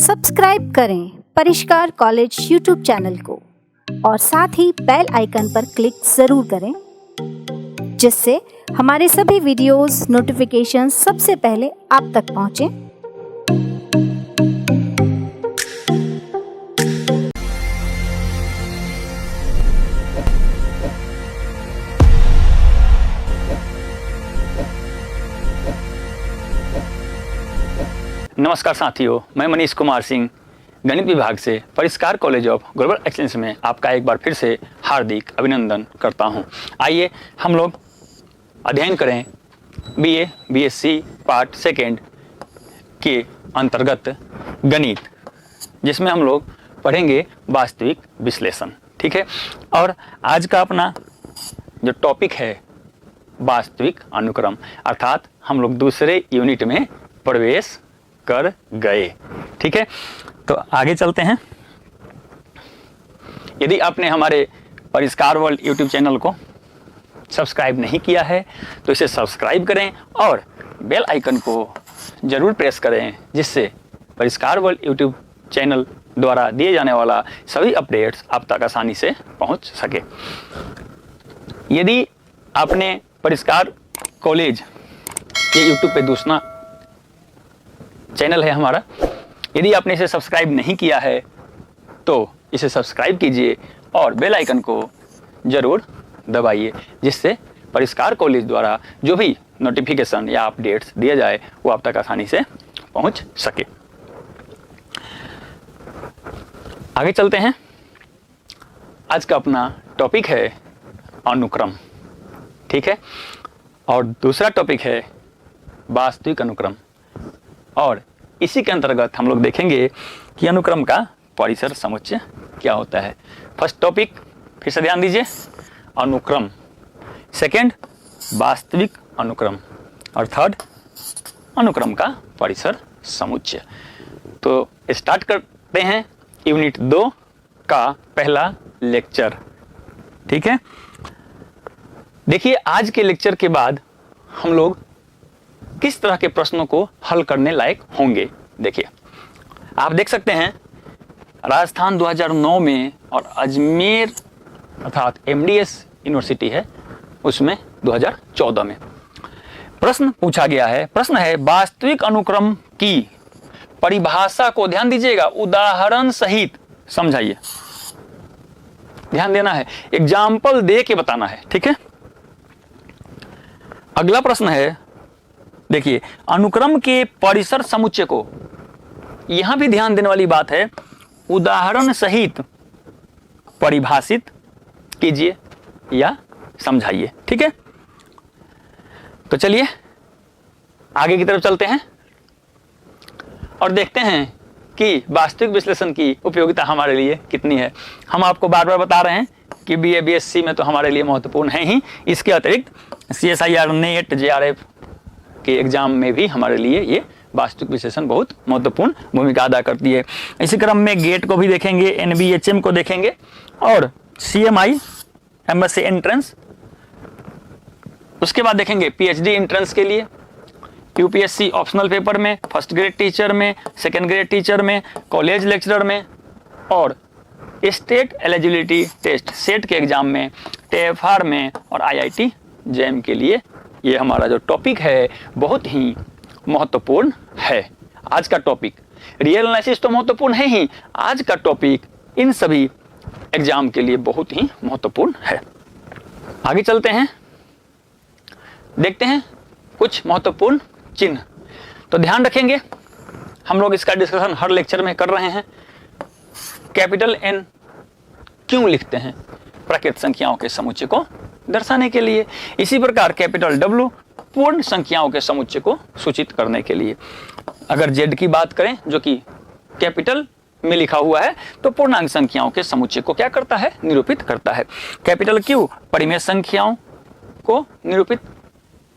Subscribe करें परिष्कार college YouTube channel को और साथ ही बेल आइकन पर क्लिक जरूर करें, जिससे हमारे सभी वीडियोस नोटिफिकेशन सबसे पहले आप तक पहुंचे। नमस्कार साथियों, मैं मनीष कुमार सिंह गणित विभाग से परिष्कार कॉलेज ऑफ ग्लोबल एक्सीलेंस में आपका एक बार फिर से हार्दिक अभिनंदन करता हूं। आइए हम लोग अध्ययन करें बीए बीएससी पार्ट सेकेंड के अंतर्गत गणित, जिसमें हम लोग पढ़ेंगे वास्तविक विश्लेषण। ठीक है, और आज का अपना जो टॉपिक है वास्तविक अनुक्रम, अर्थात हम लोग दूसरे यूनिट में प्रवेश कर गए। ठीक है, तो आगे चलते हैं। यदि आपने हमारे परिष्कार वर्ल्ड यूट्यूब चैनल को सब्सक्राइब नहीं किया है तो इसे सब्सक्राइब करें और बेल आइकन को जरूर प्रेस करें, जिससे परिष्कार वर्ल्ड यूट्यूब चैनल द्वारा दिए जाने वाला सभी अपडेट्स आप तक आसानी से पहुंच सके। यदि आपने परिष्कार कॉलेज ये यूट्यूब पे दूसरा चैनल है हमारा, यदि आपने इसे सब्सक्राइब नहीं किया है तो इसे सब्सक्राइब कीजिए और बेल आइकन को जरूर दबाइए, जिससे परिष्कार कॉलेज द्वारा जो भी नोटिफिकेशन या अपडेट्स दिया जाए वो आप तक आसानी से पहुंच सके। आगे चलते हैं। आज का अपना टॉपिक है अनुक्रम। ठीक है, और दूसरा टॉपिक है वास्तविक अनुक्रम, और इसी के अंतर्गत हम लोग देखेंगे कि अनुक्रम का परिसर समुच्चय क्या होता है। फर्स्ट टॉपिक फिर से ध्यान दीजिए, अनुक्रम। सेकंड, वास्तविक अनुक्रम, और थर्ड, अनुक्रम का परिसर समुच्चय। तो स्टार्ट करते हैं यूनिट 2 का पहला लेक्चर। ठीक है, देखिए आज के लेक्चर के बाद हम लोग किस तरह के प्रश्नों को हल करने लायक होंगे। देखिए, आप देख सकते हैं राजस्थान 2009 में और अजमेर अर्थात एमडीएस यूनिवर्सिटी है उसमें 2014 में प्रश्न पूछा गया है। प्रश्न है वास्तविक अनुक्रम की परिभाषा को, ध्यान दीजिएगा, उदाहरण सहित समझाइए। ध्यान देना है, एग्जाम्पल दे के बताना है। ठीक है, अगला प्रश्न है, देखिए अनुक्रम के परिसर समुच्चय को, यहां भी ध्यान देने वाली बात है, उदाहरण सहित परिभाषित कीजिए या समझाइए। ठीक है, तो चलिए आगे की तरफ चलते हैं और देखते हैं कि वास्तविक विश्लेषण की उपयोगिता हमारे लिए कितनी है। हम आपको बार बार बता रहे हैं कि बीए बीएससी में तो हमारे लिए महत्वपूर्ण है ही, इसके अतिरिक्त सीएसआईआर नेट जेआरएफ के एग्जाम में भी हमारे लिए ये वास्तविक विश्लेषण बहुत महत्वपूर्ण भूमिका अदा करती है। इसी क्रम में गेट को भी देखेंगे, एनबीएचएम को देखेंगे और सीएमआई एमएससी एंट्रेंस, उसके बाद देखेंगे पीएचडी एंट्रेंस के लिए, यूपीएससी ऑप्शनल पेपर में, फर्स्ट ग्रेड टीचर में, सेकेंड ग्रेड टीचर में, कॉलेज लेक्चरर में, और स्टेट एलिजिबिलिटी टेस्ट सेट के एग्जाम में, टेफआर में और आईआईटी जेएम के लिए। ये हमारा जो टॉपिक है बहुत ही महत्वपूर्ण है। आज का टॉपिक रियल एनालिसिस तो महत्वपूर्ण है ही, आज का टॉपिक इन सभी एग्जाम के लिए बहुत ही महत्वपूर्ण है। आगे चलते हैं, देखते हैं कुछ महत्वपूर्ण चिन्ह। तो ध्यान रखेंगे, हम लोग इसका डिस्कशन हर लेक्चर में कर रहे हैं। कैपिटल एन क्यों लिखते हैं? प्राकृत संख्याओं के समुच्चय को दर्शाने के लिए। इसी प्रकार कैपिटल डब्ल्यू पूर्ण संख्याओं के समुच्चय को सूचित करने के लिए। अगर जेड की बात करें जो कि कैपिटल में लिखा हुआ है, तो पूर्णांक संख्याओं के समुच्चय को क्या करता है? निरूपित करता है। कैपिटल क्यू परिमेय संख्याओं को निरूपित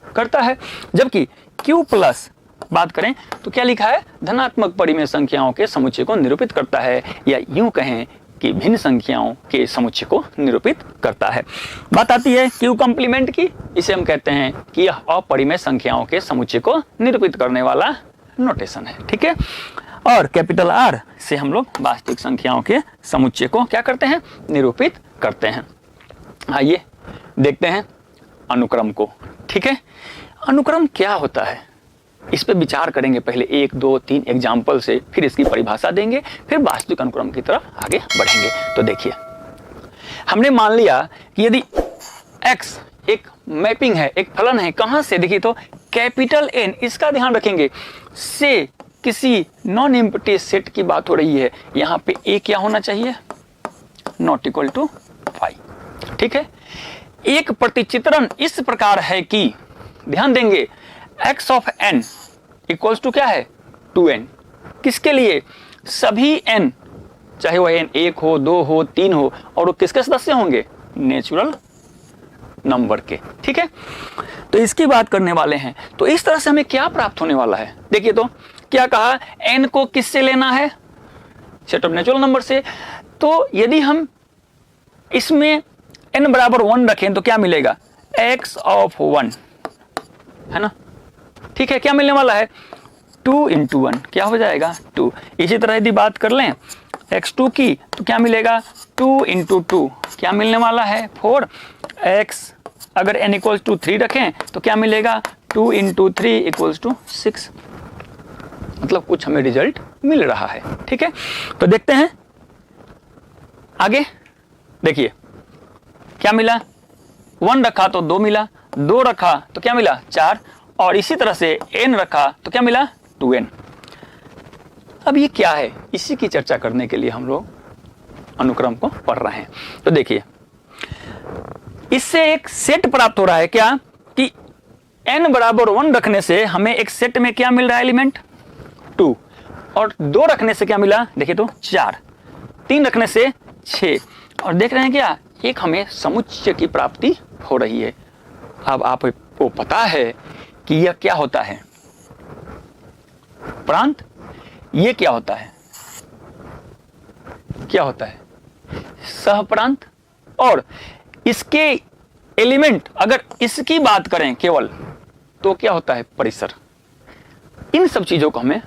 करता है, जबकि क्यू प्लस बात करें तो क्या लिखा है? धनात्मक परिमेय संख्याओं के समुच्चय को निरूपित करता है, या यूं कहें कि भिन्न संख्याओं के समुच्चय को निरूपित करता है। बात आती है क्यू कॉम्प्लीमेंट की, इसे हम कहते हैं कि यह अपरिमेय संख्याओं के समुच्चय को निरूपित करने वाला नोटेशन है। ठीक है, और कैपिटल आर से हम लोग वास्तविक संख्याओं के समुच्चय को क्या करते हैं, निरूपित करते हैं। आइए देखते हैं अनुक्रम को। ठीक है, अनुक्रम क्या होता है इस पे विचार करेंगे, पहले 1 2 3 एग्जाम्पल से, फिर इसकी परिभाषा देंगे, फिर वास्तविक अनुक्रम की तरफ आगे बढ़ेंगे। तो देखिए, हमने मान लिया कि यदि x एक मैपिंग है, एक फलन है, कहां से, देखिए तो कैपिटल N, इसका ध्यान रखेंगे, से किसी नॉन एम्प्टी सेट की बात हो रही है। यहां पे a क्या होना चाहिए, नॉट इक्वल टू 5। ठीक है, एक प्रतिचित्रण इस प्रकार है कि ध्यान देंगे x of n equals to क्या है, 2n। किसके लिए, सभी n, चाहे वह n 1 हो, 2 हो, 3 हो, और वो किसके सदस्य होंगे, नेचुरल नंबर के। ठीक है, तो इसकी बात करने वाले हैं। तो इस तरह से हमें क्या प्राप्त होने वाला है, देखिए तो क्या कहा, n को किससे लेना है, सेट ऑफ नेचुरल नंबर से। तो यदि हम इसमें n बराबर 1 रखें तो क्या मिलेगा, x ऑफ 1, है ना। ठीक है, क्या मिलने वाला है, 2 into 1 क्या हो जाएगा, 2। इसी तरह यदि बात कर लें x2 की तो क्या मिलेगा, 2 into 2 क्या मिलने वाला है, 4। x अगर n इक्वल्स टू 3 रखें तो क्या मिलेगा, 2 into 3 इक्वल्स टू 6। मतलब कुछ हमें रिजल्ट मिल रहा है। ठीक है, तो देखते हैं आगे। देखिए क्या मिला, 1 रखा तो 2 मिला, 2 रखा तो क्या मिला, 4, और इसी तरह से n रखा तो क्या मिला, 2n। अब ये क्या है, इसी की चर्चा करने के लिए हम लोग अनुक्रम को पढ़ रहे हैं। तो देखिए, इससे एक सेट प्राप्त हो रहा है, क्या कि n बराबर 1 रखने से हमें एक सेट में क्या मिल रहा है, एलिमेंट 2, और 2 रखने से क्या मिला, देखिए तो 4, 3 रखने से 6, और देख रहे हैं क्या, एक हमें समुच्चय की प्राप्ति हो रही है। अब आपको पता है कि यह क्या होता है, प्रांत, ये क्या होता है, क्या होता है, सहप्रांत। और इसके एलिमेंट अगर इसकी बात करें केवल तो क्या होता है, परिसर। इन सब चीजों को हमें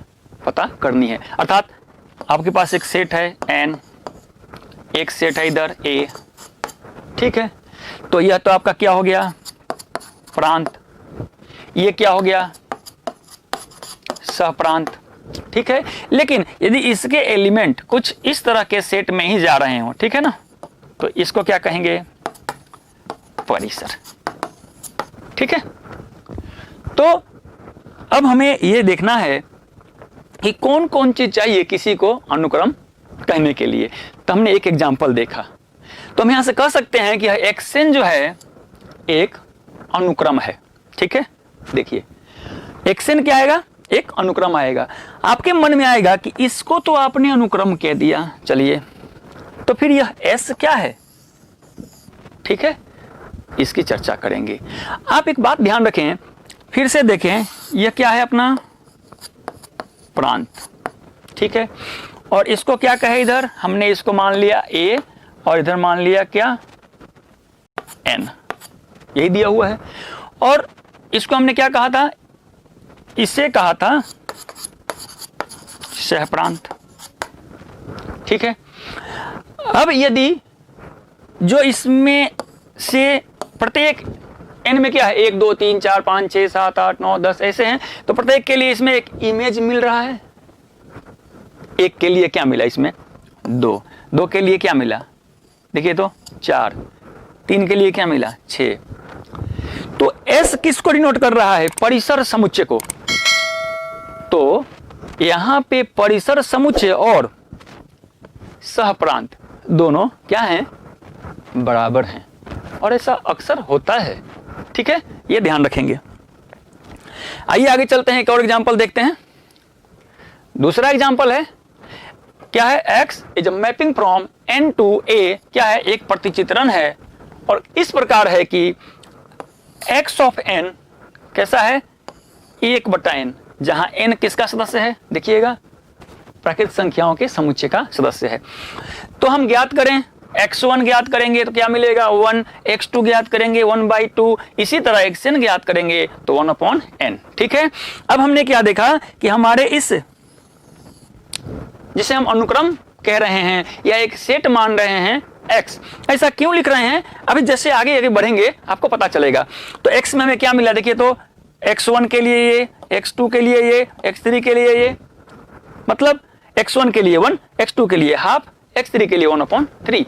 पता करनी है। अर्थात आपके पास एक सेट है n, एक सेट है इधर a। ठीक है, तो यह तो आपका क्या हो गया, प्रांत, ये क्या हो गया, सहप्रांत। ठीक है, लेकिन यदि इसके एलिमेंट कुछ इस तरह के सेट में ही जा रहे हो, ठीक है ना, तो इसको क्या कहेंगे, परिसर। ठीक है, तो अब हमें यह देखना है कि कौन कौन चीज चाहिए किसी को अनुक्रम कहने के लिए। तो हमने एक एग्जाम्पल देखा, तो हम यहां से कह सकते हैं कि xn जो है एक अनुक्रम है। ठीक है, देखिए xn क्या आएगा, एक अनुक्रम आएगा। आपके मन में आएगा कि इसको तो आपने अनुक्रम कह दिया, चलिए तो फिर यह s क्या है। ठीक है, इसकी चर्चा करेंगे। आप एक बात ध्यान रखें, फिर से देखें, यह क्या है, अपना प्रांत। ठीक है, और इसको क्या कहे, इधर हमने इसको मान लिया a और इधर मान लिया क्या, n, यही दिया हुआ है। और इसको हमने क्या कहा था, इसे कहा था सहप्रांत। ठीक है, अब यदि जो इसमें से प्रत्येक n में क्या है, 1 2 3 4 5 6 7 8 9 10 ऐसे हैं, तो प्रत्येक के लिए इसमें एक इमेज मिल रहा है। एक के लिए क्या मिला, इसमें 2, 2 के लिए क्या मिला, देखिए तो 4, 3 के लिए क्या मिला, 6। तो S किसको डिनोट कर रहा है, परिसर समुच्चय को। तो यहां पे परिसर समुच्चय और सहप्रांत दोनों क्या हैं, बराबर हैं, और ऐसा अक्सर होता है। ठीक है, ये ध्यान रखेंगे। आइए आगे चलते हैं, एक और एग्जांपल देखते हैं। दूसरा एग्जांपल है, क्या है, x is a mapping from n to a, क्या है, एक प्रतिचित्रण है, और इस प्रकार है कि x ऑफ n कैसा है, 1/n, जहां n किसका सदस्य है, देखिएगा प्राकृतिक संख्याओं के समुच्चय का सदस्य है। तो हम ज्ञात करें, x1 ज्ञात करेंगे तो क्या मिलेगा, 1, x2 ज्ञात करेंगे 1/2, इसी तरह xn ज्ञात करेंगे तो 1/n। ठीक है, अब हमने क्या देखा कि हमारे इस जिसे हम अनुक्रम कह रहे हैं या एक सेट मान रहे हैं x। ऐसा क्यों लिख रहे हैं, अभी जैसे आगे आगे बढ़ेंगे आपको पता चलेगा। तो x में हमें क्या मिला, देखिए तो x1 के लिए ये, x2 के लिए ये, x3 के लिए ये, मतलब x1 के लिए 1, x2 के लिए हाफ, x3 के लिए 1/3।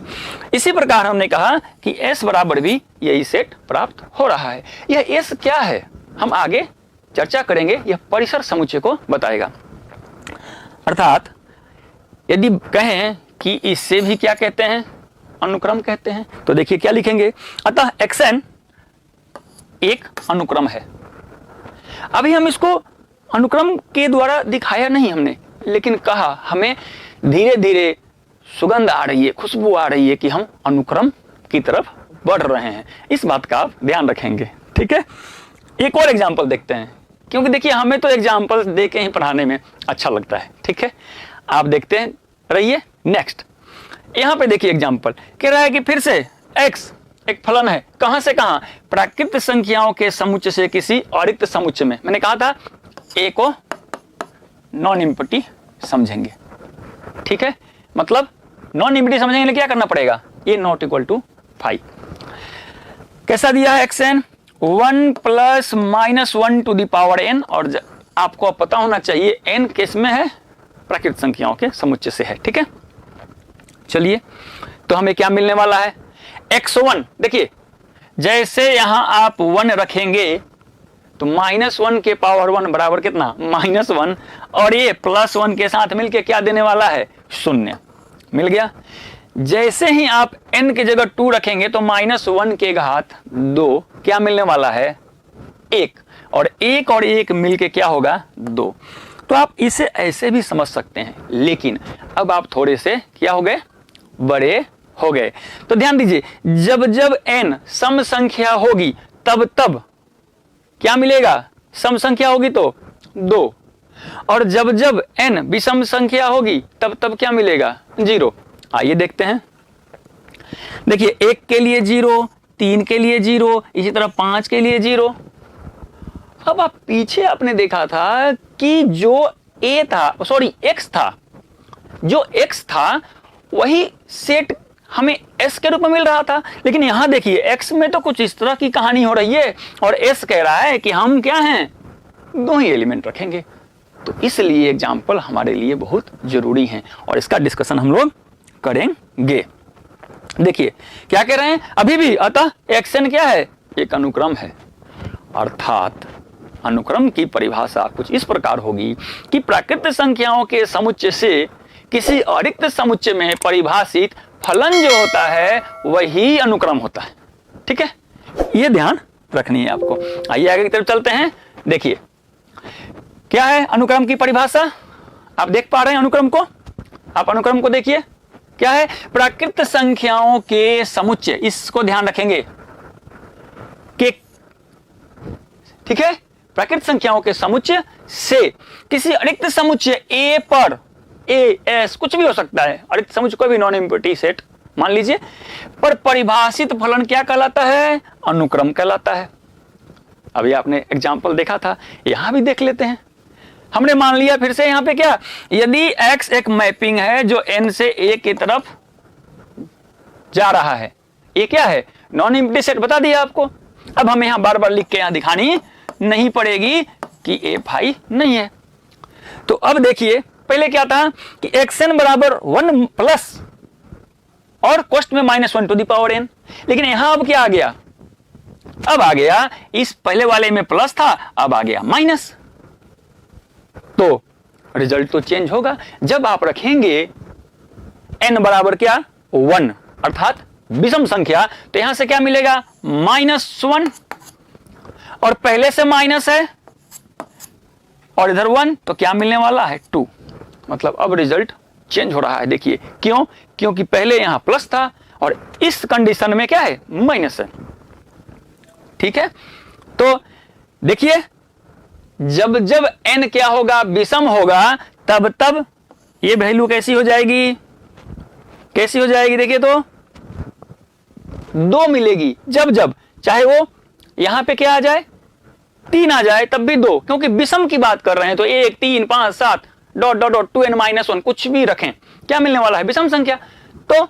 इसी प्रकार हमने कहा कि s बराबर भी यही सेट प्राप्त हो रहा है। यह s क्या है हम आगे चर्चा करेंगे, यह परिसर समुच्चय को बताएगा। अर्थात यदि कहें कि इससे भी क्या कहते हैं, अनुक्रम कहते हैं, तो देखिए क्या लिखेंगे, अतः xn एक अनुक्रम है। अभी हम इसको अनुक्रम के द्वारा दिखाया नहीं हमने, लेकिन कहा हमें धीरे धीरे सुगंध आ रही है, खुशबू आ रही है कि हम अनुक्रम की तरफ बढ़ रहे हैं। इस बात का आप ध्यान रखेंगे, ठीक है। एक और एग्जाम्पल देखते हैं, क्योंकि देखिए हमें तो एग्जाम्पल दे के ही पढ़ाने में अच्छा लगता है, ठीक है। आप देखते हैं रहिए। नेक्स्ट यहां पे देखिए एग्जाम्पल कह रहा है कि फिर से x एक फलन है, कहां से कहां, प्राकृत संख्याओं के समुच्चय से किसी अरिक्त समुच्चय में। मैंने कहा था a को नॉन इम्पिटी समझेंगे, ठीक है। मतलब नॉन इम्पिटी समझेंगे लिए क्या करना पड़ेगा, ये नॉट इक्वल टू 5। कैसा दिया है xn 1 + -1 to the power n, और आपको पता होना चाहिए n किस में है, प्राकृत संख्याओं के समुच्चय से है, ठीक है। चलिए तो हमें क्या मिलने वाला है, x1 देखिए जैसे यहां आप 1 रखेंगे तो -1 के पावर 1 बराबर कितना, -1, और ये +1 के साथ मिलके क्या देने वाला है, 0 मिल गया। जैसे ही आप n की जगह 2 रखेंगे तो -1 के घात 2 क्या मिलने वाला है, 1, और 1 और 1 मिलके क्या होगा, 2। तो आप इसे ऐसे भी समझ सकते हैं, लेकिन अब आप थोड़े से क्या हो गए, बड़े हो गए। तो ध्यान दीजिए, जब जब n सम संख्या होगी तब तब क्या मिलेगा, सम संख्या होगी तो 2, और जब जब n विषम संख्या होगी तब तब क्या मिलेगा, 0। आइए देखते हैं, देखिए 1 के लिए 0, 3 के लिए 0, इसी तरह 5 के लिए 0। अब आप पीछे आपने देखा था कि जो a था, सॉरी x था, जो x था वही सेट हमें s के रूप में मिल रहा था, लेकिन यहां देखिए x में तो कुछ इस तरह की कहानी हो रही है और s कह रहा है कि हम क्या हैं, 2 ही एलिमेंट रखेंगे। तो इसलिए एग्जाम्पल हमारे लिए बहुत जरूरी है और इसका डिस्कशन हम लोग करेंगे। देखिए क्या कह रहे हैं अभी भी, अतः xn क्या है, एक अनुक्रम है। अर्थात अनुक्रम की परिभाषा कुछ इस प्रकार होगी कि प्राकृत संख्याओं के समुच्चय से किसी अरिक्त समुच्चय में परिभाषित फलन जो होता है वही अनुक्रम होता है, ठीक है। ये ध्यान रखनी है आपको। आइए आगे की तरफ चलते हैं। देखिए क्या है अनुक्रम की परिभाषा, आप देख पा रहे हैं अनुक्रम को, आप अनुक्रम को देखिए क्या है, प्राकृत संख्याओं के समुच्चय, इसको ध्यान रखेंगे कि ठीक है, प्राकृत संख्याओं के समुच्चय से किसी अरिक्त समुच्चय a पर, a s कुछ भी हो सकता है, अरिक्त समुच्चय कोई भी नॉन इम्पिटी सेट मान लीजिए, पर परिभाषित फलन क्या कहलाता है, अनुक्रम कहलाता है। अभी आपने एग्जाम्पल देखा था, यहां भी देख लेते हैं। हमने मान लिया फिर से यहां पे क्या, यदि x एक मैपिंग है जो n से a की तरफ जा रहा है, ये क्या है, नॉन इम्पिटी सेट बता दिया आपको। अब हमें यहां बार बार लिख के यहां दिखानी नहीं पड़ेगी कि a भाई नहीं है। तो अब देखिए पहले क्या था कि xn बराबर 1 प्लस और कोष्ठ में -1 टू द पावर n, लेकिन यहां अब क्या आ गया, अब आ गया इस पहले वाले में प्लस था, अब आ गया माइनस। तो रिजल्ट तो चेंज होगा जब आप रखेंगे n बराबर क्या 1, अर्थात विषम संख्या, तो यहां से क्या मिलेगा -1, और पहले से माइनस है और इधर 1, तो क्या मिलने वाला है 2। मतलब अब रिजल्ट चेंज हो रहा है। देखिए क्यों, क्योंकि पहले यहां प्लस था और इस कंडीशन में क्या है, माइनस है, ठीक है। तो देखिए जब जब n क्या होगा, विषम होगा, तब तब ये वैल्यू कैसी हो जाएगी, कैसी हो जाएगी, देखिए तो 2 मिलेगी। जब जब चाहे वो यहां पे क्या आ जाए, 3 आ जाए तब भी 2, क्योंकि विषम की बात कर रहे हैं। तो 1, 3, 5, 7 डॉट डॉट डॉट 2n-1 कुछ भी रखें, क्या मिलने वाला है? विषम संख्या। तो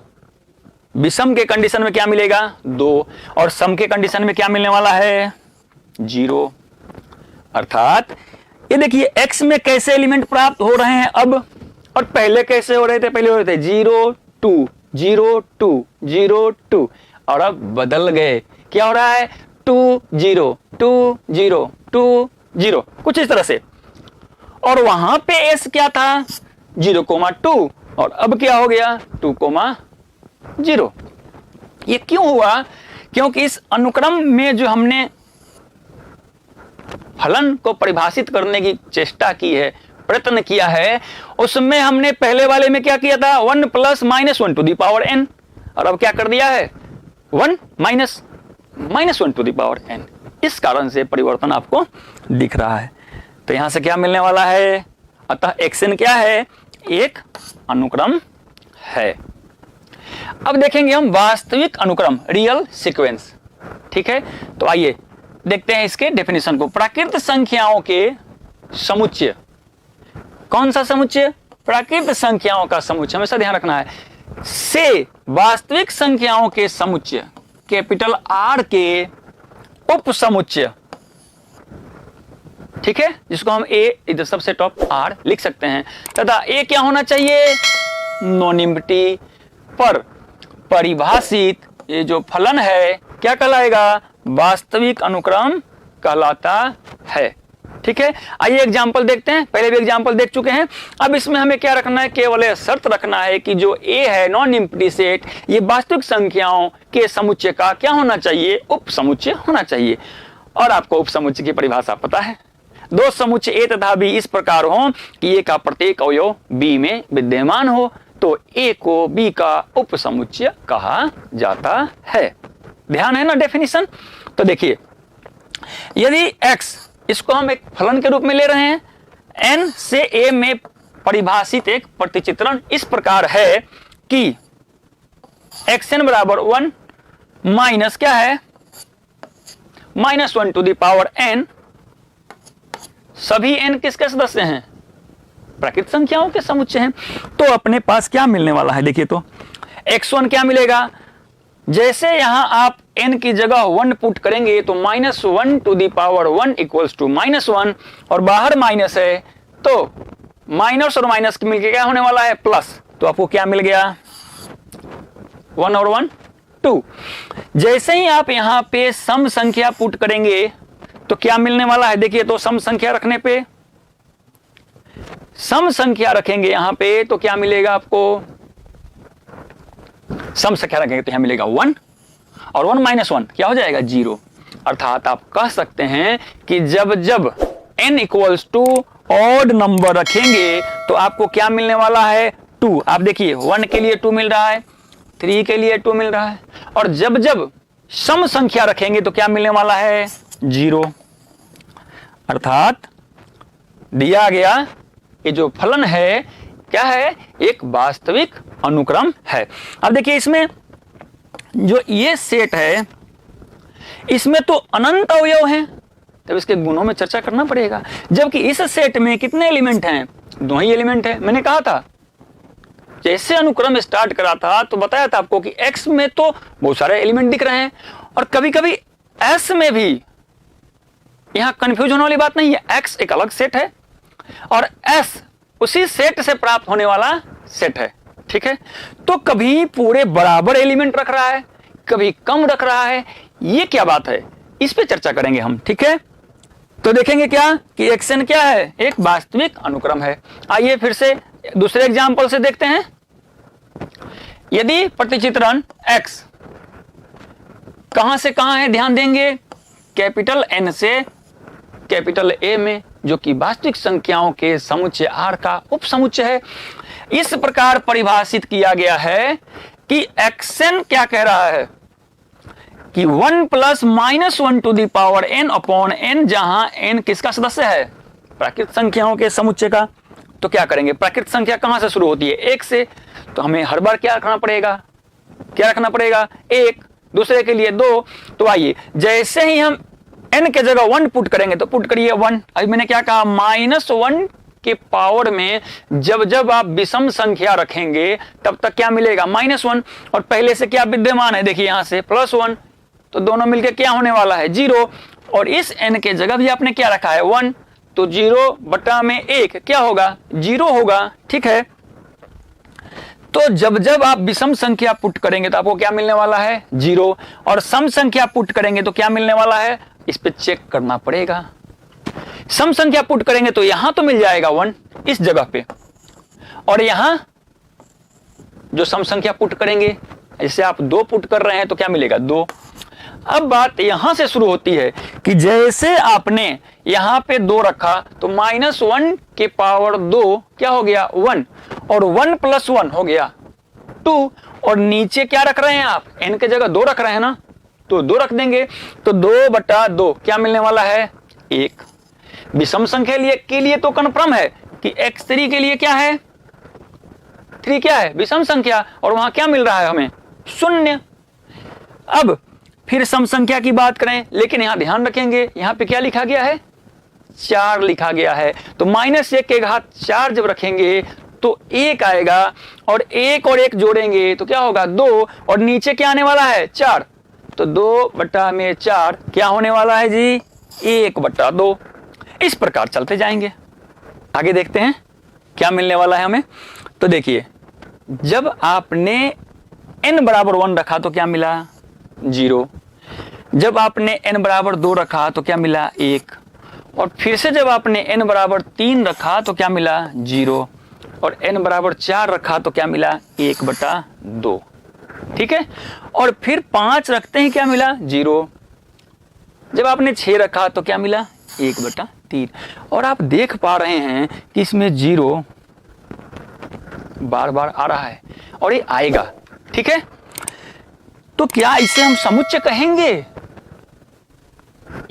विषम के कंडीशन में क्या मिलेगा? 2, और सम के कंडीशन में क्या मिलने वाला है? 0। अर्थात ये देखिए x में कैसे एलिमेंट प्राप्त हो रहे हैं अब, और पहले कैसे हो रहे थे? पहले हो रहे थे 0 2 0 2 0 2, और अब बदल गए। क्या हो रहा है? 2 0 2 0 2 0, कुछ इस तरह से। और वहां पे s क्या था? 0,2, और अब क्या हो गया? 2,0। ये क्यों हुआ? क्योंकि इस अनुक्रम में जो हमने फलन को परिभाषित करने की चेष्टा की है, प्रयत्न किया है, उसमें हमने पहले वाले में क्या किया था? 1 + -1 to the power n, और अब क्या कर दिया है? 1 - -1 to the power n। इस कारण से परिवर्तन आपको दिख रहा है। तो यहां से क्या मिलने वाला है? अतः xn क्या है? एक अनुक्रम है। अब देखेंगे हम वास्तविक अनुक्रम, रियल सीक्वेंस। ठीक है, तो आइए देखते हैं इसके डेफिनेशन को। प्राकृत संख्याओं के समुच्चय। कौन सा समुच्चय? प्राकृत संख्याओं का समुच्चय, हमेशा ध्यान रखना है। से वास्तविक संख्याओं के समुच्चय, कैपिटल R के उप समुच्चय। ठीक है, जिसको हम A is the subset of R लिख सकते हैं, तथा A क्या होना चाहिए? नॉनिम्बिटी पर परिभाषित ये जो फलन है क्या कहलाएगा? वास्तविक अनुक्रम कहलाता है। ठीक है, आइए एग्जाम्पल देखते हैं। पहले भी एग्जाम्पल देख चुके हैं। अब इसमें हमें क्या रखना है? केवल यह शर्त रखना है कि जो A है नॉन एम्प्टी सेट, ये वास्तविक संख्याओं के समुच्चय का क्या होना चाहिए? उप समुच्चय होना चाहिए। और आपको उप समुच्चय की परिभाषा पता है। दो समुच्चय A तथा B इस प्रकार हो कि A का प्रत्येक अवयव B में विद्यमान हो, तो A को B का उप समुच्चय कहा जाता है। ध्यान है ना डेफिनेशन? तो देखिए, यदि x, इसको हम एक फलन के रूप में ले रहे हैं, n से a में परिभाषित एक प्रतिचित्रण इस प्रकार है कि xn बराबर 1 माइनस क्या है? -1 to the power n। सभी n किसके सदस्य हैं? प्राकृत संख्याओं के समुच्चय हैं। तो अपने पास क्या मिलने वाला है? देखिए, तो x1 क्या मिलेगा? जैसे यहां आप n की जगह 1 पुट करेंगे तो -1 to the power 1 equals to -1, और बाहर माइनस है तो माइनस और माइनस मिलकर क्या होने वाला है? प्लस। तो आपको क्या मिल गया? 1 और 1 2। जैसे ही आप यहां पे सम संख्या पुट करेंगे तो क्या मिलने वाला है? देखिए, तो सम संख्या रखने पे, सम संख्या रखेंगे यहां पे तो क्या मिलेगा आपको? सम संख्या रखेंगे तो यहां मिलेगा 1, और 1 - 1 क्या हो जाएगा? 0। अर्थात आप कह सकते हैं कि जब जब n equals to odd number रखेंगे तो आपको क्या मिलने वाला है? 2। आप देखिए, 1 के लिए 2 मिल रहा है, 3 के लिए 2 मिल रहा है, और जब जब सम संख्या रखेंगे तो क्या मिलने वाला है? 0। अर्थात दिया गया ये जो फलन है क्या है? एक वास्तविक अनुक्रम है। अब देखिए, इसमें जो ये सेट है इसमें तो अनंत अवयव हैं, तब इसके गुणों में चर्चा करना पड़ेगा। जबकि इस सेट में कितने एलिमेंट हैं? 2 ही एलिमेंट हैं। मैंने कहा था, जैसे अनुक्रम स्टार्ट करा था तो बताया था आपको कि x में तो बहुत सारे एलिमेंट दिख रहे हैं, और कभी कभी s में भी। यहां कंफ्यूज होने वाली बात नहीं है। x एक अलग सेट है और s उसी सेट से प्राप्त होने वाला सेट है। ठीक है, तो कभी पूरे बराबर एलिमेंट रख रहा है, कभी कम रख रहा है। ये क्या बात है? इस पे चर्चा करेंगे हम। ठीक है, तो देखेंगे क्या कि xn क्या है? एक वास्तविक अनुक्रम है। आइए फिर से दूसरे एग्जांपल से देखते हैं। यदि प्रतिचित्रण x कहां से कहां है? ध्यान देंगे, कैपिटल N से कैपिटल A में, जो कि वास्तविक संख्याओं के समुच्चय R का उप समुच्चय है। इस प्रकार परिभाषित किया गया है कि xn क्या कह रहा है कि 1 + -1 to the power n upon n, जहां n किसका सदस्य है? प्राकृत संख्याओं के समुच्चय का। तो क्या करेंगे? प्राकृत संख्या कहां से शुरू होती है? 1 से। तो हमें हर बार क्या रखना पड़ेगा? क्या रखना पड़ेगा? 1, दूसरे के लिए 2। तो आइए, जैसे ही हम n के जगह 1 पुट करेंगे तो पुट करिए 1। अभी मैंने क्या कहा? -1 के पावर में जब जब आप विषम संख्या रखेंगे तब तक क्या मिलेगा, -1। और पहले से क्या विद्यमान है, देखिए यहां से +1, तो दोनों मिलकर क्या होने वाला है, 0। और इस n के जगह भी आपने क्या रखा है, 1, तो 0/1 क्या होगा, 0 होगा। ठीक है, तो जब जब आप विषम संख्या पुट करेंगे तो आपको क्या मिलने वाला है, 0। और सम संख्या पुट करेंगे तो क्या मिलने वाला है, इस पे चेक करना पड़ेगा। सम संख्या पुट करेंगे तो यहां तो मिल जाएगा 1 इस जगह पे, और यहां जो सम संख्या पुट करेंगे, जैसे आप 2 पुट कर रहे हैं तो क्या मिलेगा, 2। अब बात यहां से शुरू होती है कि जैसे आपने यहां पे 2 रखा तो -1 के पावर 2 क्या हो गया, 1, और 1 + 1 हो गया 2, और नीचे क्या रख रहे हैं आप, n के जगह 2 रख रहे हैं ना, तो 2 रख देंगे, तो 2/2 क्या मिलने वाला है, 1। विषम संख्या के लिए तो कन्फर्म है कि x3 के लिए क्या है, 3 क्या है, विषम संख्या, और वहां क्या मिल रहा है हमें, 0। अब फिर सम संख्या की बात करें, लेकिन यहां ध्यान रखेंगे, यहां पे क्या लिखा गया है, 4 लिखा गया है, तो -1 के घात 4 जब रखेंगे तो 1 आएगा, और 1 और 1 जोड़ेंगे तो क्या होगा, 2, और नीचे क्या आने वाला है, 4, तो 2/4 क्या होने वाला है जी, 1/2। इस प्रकार चलते जाएंगे, आगे देखते हैं क्या मिलने वाला है हमें। तो देखिए, जब आपने n बराबर 1 रखा तो क्या मिला, 0। जब आपने n बराबर 2 रखा तो क्या मिला, 1। और फिर से जब आपने n बराबर 3 रखा तो क्या मिला, 0। और n बराबर 4 रखा तो क्या मिला, 1/2। ठीक है, और फिर 5 रखते हैं, क्या मिला, 0। जब आपने 6 रखा तो क्या मिला, 1/3। और आप देख पा रहे हैं कि इसमें 0 बार बार आ रहा है, और ये आएगा। ठीक है, तो क्या इसे हम समुच्चय कहेंगे,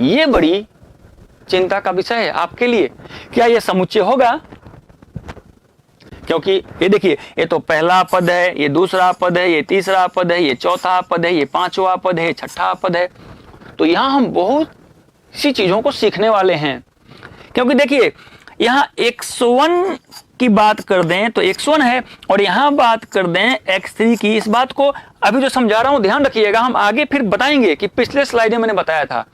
ये बड़ी चिंता का विषय है आपके लिए, क्या यह समुच्चय होगा, क्योंकि ये देखिए, ये तो पहला पद है, ये दूसरा पद है, ये तीसरा पद है, ये चौथा पद है, ये 5वां पद है, 6ठा पद है। तो यहां हम बहुत सी चीजों को सीखने वाले हैं, क्योंकि देखिए यहां x1 की बात कर दें तो x1 है, और यहां बात कर दें x3 की। इस बात को अभी जो समझा रहा हूं ध्यान रखिएगा, हम आगे फिर बताएंगे कि पिछले स्लाइड में मैंने बताया था।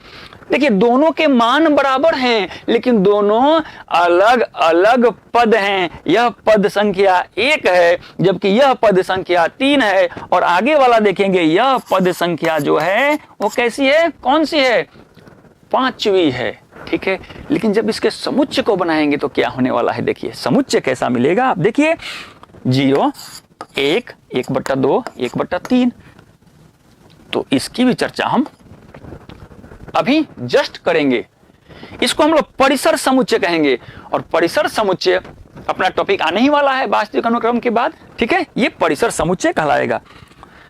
देखिए, दोनों के मान बराबर हैं, लेकिन दोनों अलग अलग पद हैं। यह पद संख्या 1 है, जबकि यह पद संख्या 3 है, और आगे वाला देखेंगे, यह पद संख्या जो है वो कैसी है, कौन सी है, 5वीं है। ठीक है, लेकिन जब इसके समुच्चय को बनाएंगे तो क्या होने वाला है, देखिए समुच्चय कैसा मिलेगा। आप देखिए, 0, 1, 1/2, 1/3। तो इसकी भी चर्चा हम अभी जस्ट करेंगे। इसको हम लोग परिसर समुच्चय कहेंगे, और परिसर समुच्चय अपना टॉपिक आने ही वाला है वास्तविक अनुक्रम के बाद। ठीक है, ये परिसर समुच्चय कहलाएगा।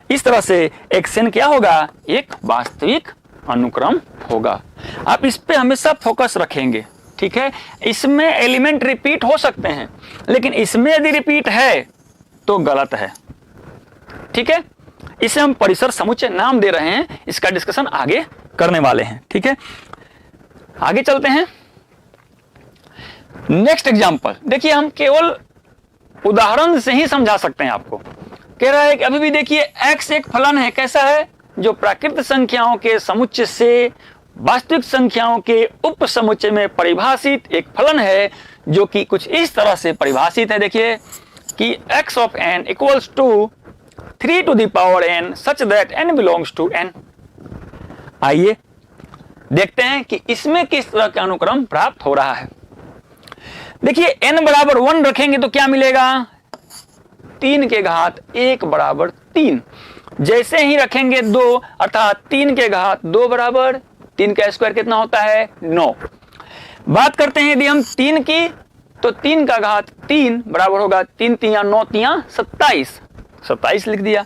इस तरह से xn क्या होगा, एक वास्तविक अनुक्रम होगा। आप इस पे हमेशा फोकस रखेंगे। ठीक है, इसमें एलिमेंट रिपीट हो सकते हैं, लेकिन इसमें यदि रिपीट है तो गलत है। ठीक है, इसे हम परिसर समुच्चय नाम दे रहे हैं, इसका डिस्कशन आगे करने वाले हैं। ठीक है, आगे चलते हैं। नेक्स्ट एग्जांपल देखिए, हम केवल उदाहरण से ही समझा सकते हैं आपको। कह रहा है कि अभी भी देखिए, x एक फलन है, कैसा है, जो प्राकृत संख्याओं के समुच्चय से वास्तविक संख्याओं के उप समुच्चय में परिभाषित एक फलन है, जो कि कुछ इस तरह से परिभाषित है। देखिए कि x of n equals to 3 to the power n such that n belongs to n। आइए देखते हैं कि इसमें किस तरह का अनुक्रम प्राप्त हो रहा है। देखिए, n बराबर 1 रखेंगे तो क्या मिलेगा, 3 के घात 1 बराबर 3। जैसे ही रखेंगे 2, अर्थात 3 के घात 2 बराबर 3 का स्क्वायर कितना होता है, 9। बात करते हैं यदि हम 3 की, तो 3 का घात 3 बराबर होगा 3 तियां 9 तियां 27 लिख दिया।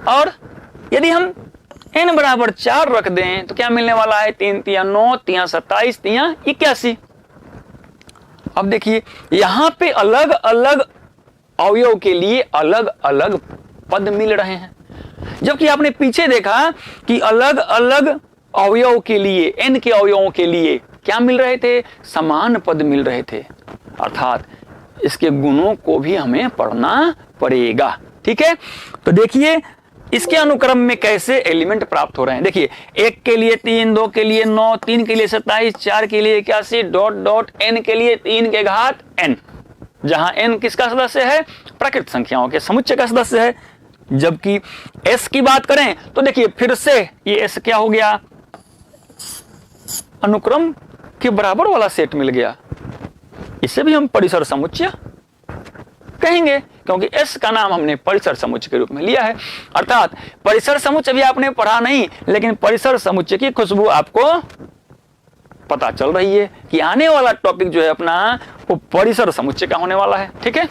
और यदि हम n बराबर 4 रख दें तो क्या मिलने वाला है, 3 तियां 9 तियां 27 तियां 81। अब देखिए, यहां पे अलग अलग अवयव के लिए अलग अलग पद मिल रहे हैं, जबकि आपने पीछे देखा कि अलग अलग अवयव के लिए, n के अवयवों के लिए क्या मिल रहे थे, समान पद मिल रहे थे। अर्थात इसके गुणों को भी हमें पढ़ना पड़ेगा। ठीक है, तो देखिए इसके अनुक्रम में कैसे एलिमेंट प्राप्त हो रहे हैं। देखिए 1 के लिए 3, 2 के लिए 9, 3 के लिए 27, 4 के लिए 81, डॉट डॉट n के लिए 3 के घात n, जहां n किसका सदस्य है, प्राकृत संख्याओं के समुच्चय का सदस्य है। जबकि s की बात करें तो देखिए फिर से ये s क्या हो गया, अनुक्रम के बराबर वाला सेट मिल गया। इसे भी हम परिसर समुच्चय कहेंगे, क्योंकि S का नाम हमने परिसर समुच्चय के रूप में लिया है। अर्थात परिसर समुच्चय भी आपने पढ़ा नहीं, लेकिन परिसर समुच्चय की खुशबू आपको पता चल रही है कि आने वाला टॉपिक जो है अपना वो परिसर समुच्चय का होने वाला है। ठीक है,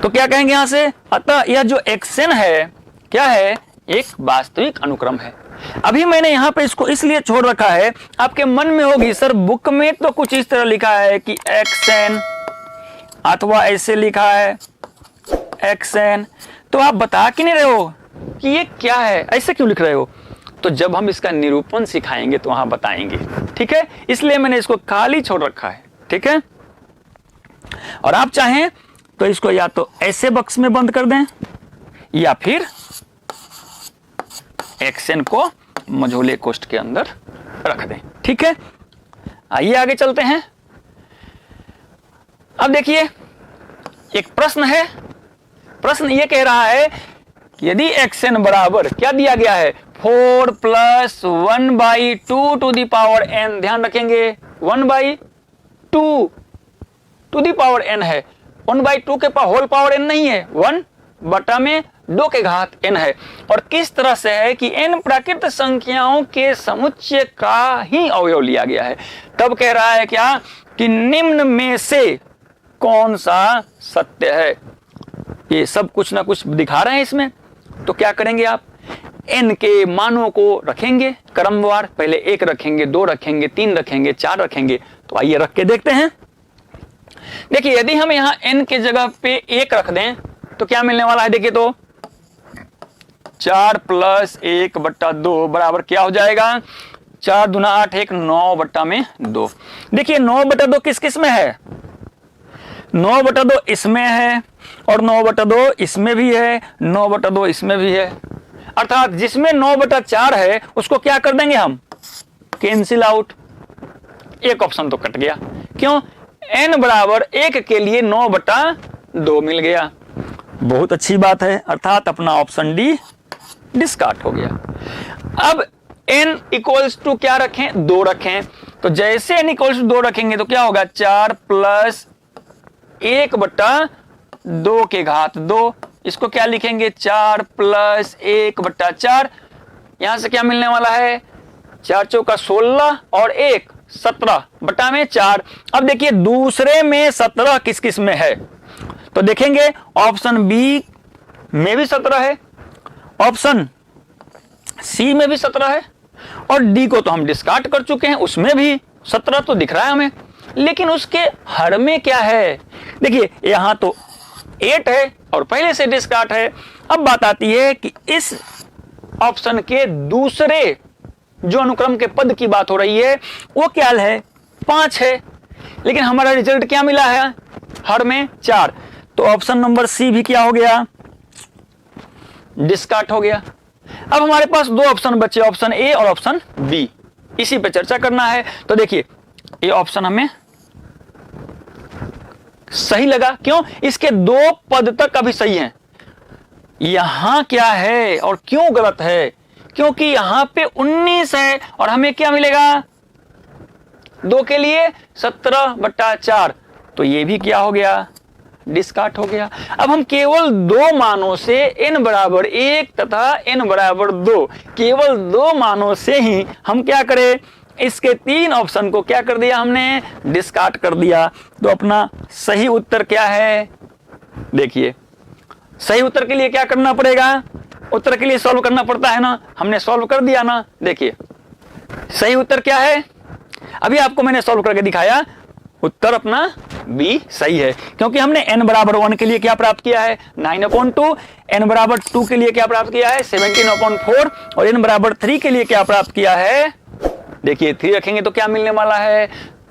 तो क्या कहेंगे यहां से, अतः यह जो xn है क्या है, एक वास्तविक अनुक्रम है। अभी मैंने यहां पे इसको इसलिए छोड़ रखा है, आपके मन में होगी सर बुक में तो कुछ इस तरह लिखा है कि xn, अथवा ऐसे लिखा है xn, तो आप बता क्यों नहीं रहे हो कि ये क्या है, ऐसे क्यों लिख रहे हो। तो जब हम इसका निरूपण सिखाएंगे तो वहां बताएंगे। ठीक है, इसलिए मैंने इसको खाली छोड़ रखा है। ठीक है, और आप चाहें तो इसको या तो ऐसे बक्स में बंद कर दें या फिर xn को मझोले कोष्ठ के अंदर रख दें। ठीक है, आइए आगे चलते हैं। अब देखिए एक प्रश्न है, प्रश्न ये कह रहा है कि यदि xn बराबर क्या दिया गया है, 4 + 1/2 टू द पावर n, ध्यान रखेंगे 1/2 टू द पावर n है, 1/2 के होल पावर n नहीं है, 1/2 के घात n है। और किस तरह से है कि n प्राकृत संख्याओं के समुच्चय का ही अवयव लिया गया है। तब कह रहा है क्या कि निम्न में से कौन सा सत्य है। ये सब कुछ ना कुछ दिखा रहे हैं इसमें। तो क्या करेंगे आप, n के मानों को रखेंगे क्रमवार, पहले 1 रखेंगे, 2 रखेंगे, 3 रखेंगे, 4 रखेंगे। तो आइए रख के देखते हैं। देखिए यदि हम यहाँ n के जगह पे 1 रख दें तो क्या मिलने वाला है, देखिए तो 4 + 1/2 बराबर क्या हो जाएगा, 4 दूना 8, 1 9/2। देखिए 9/2 किस किस में है, 9/2 इसमें है और 9/2 इसमें भी है, 9/2 इसमें भी है। अर्थात जिसमें 9/4 है उसको क्या कर देंगे हम, कैंसिल आउट। एक ऑप्शन तो कट गया, क्यों, n बराबर 1 के लिए 9/2 मिल गया। बहुत अच्छी बात है, अर्थात अपना ऑप्शन डी डिस्कार्ड हो गया। अब n = क्या रखें, 2 रखें। तो जैसे n = 2 रखेंगे तो क्या होगा, 4 + 1/2 के घात 2। इसको क्या लिखेंगे, 4 + 1/4। यहां से क्या मिलने वाला है, 4 चौका 16 और 1 17/4। अब देखिए दूसरे में 17 किस किस में है, तो देखेंगे ऑप्शन बी में भी 17 है, ऑप्शन सी में भी 17 है, और डी को तो हम डिस्कार्ड कर चुके हैं, उसमें भी 17 तो दिख रहा है हमें। लेकिन उसके हर में क्या है, देखिए यहां तो 8 है और पहले से डिस्कार्ड है। अब बात आती है कि इस ऑप्शन के दूसरे जो अनुक्रम के पद की बात हो रही है वो क्या है, 5 है, लेकिन हमारा रिजल्ट क्या मिला है, हर में 4। तो ऑप्शन नंबर सी भी क्या हो गया, डिस्कार्ड हो गया। अब हमारे पास 2 ऑप्शन बचे, ऑप्शन ए और ऑप्शन बी, इसी पे चर्चा करना है। तो देखिए ये ऑप्शन हमें सही लगा, क्यों, इसके 2 पद तक अभी सही हैं। यहां क्या है और क्यों गलत है, क्योंकि यहां पे 19 है और हमें क्या मिलेगा, 2 के लिए 17/4। तो ये भी क्या हो गया, डिस्कार्ड हो गया। अब हम केवल 2 मानों से n बराबर 1 तथा n बराबर 2, केवल 2 मानों से ही हम क्या करें, इसके 3 ऑप्शन को क्या कर दिया हमने, डिस्कार्ड कर दिया। तो अपना सही उत्तर क्या है, देखिए सही उत्तर के लिए क्या करना पड़ेगा, उत्तर के लिए सॉल्व करना पड़ता है ना, हमने सॉल्व कर दिया ना। देखिए सही उत्तर क्या है, अभी आपको मैंने सॉल्व करके दिखाया, उत्तर अपना बी सही है, क्योंकि हमने n बराबर 1 के लिए क्या प्राप्त किया है, 9/2, n बराबर 2 के लिए क्या प्राप्त किया है, 17/4, और n बराबर 3 के लिए क्या प्राप्त किया है, देखिए 3 रखेंगे तो क्या मिलने वाला है,